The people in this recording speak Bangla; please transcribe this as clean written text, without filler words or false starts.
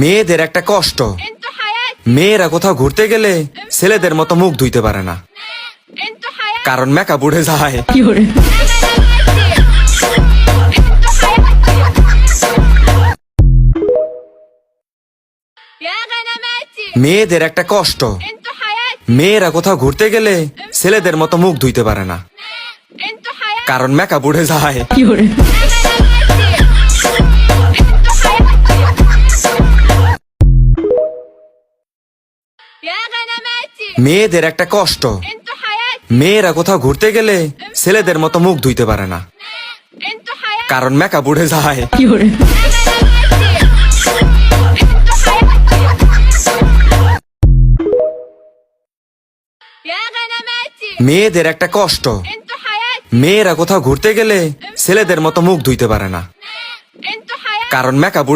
মেয়েদের একটা কষ্ট, মেয়েরা কোথাও ঘুরতে গেলে ছেলেদের মতো মুখ ধুইতে পারে না, কারণ মেকআপ উঠে যায়। মেয়েদের একটা কষ্ট, মেয়েরা কোথাও ঘুরতে গেলে ছেলেদের মতো মুখ ধুইতে পারে না, কারণ মেকআপ উঠে যায়। মেয়েদের একটা কষ্ট, মেয়েরা কোথাও ঘুরতে গেলে ছেলেদের মতো মুখ ধুইতে পারে না, কারণ মেকআপ উঠে যায়। মেয়েদের একটা কষ্ট, মেয়েরা কোথাও ঘুরতে গেলে ছেলেদের মতো মুখ ধুইতে পারে না, কারণ মেকআপ উঠে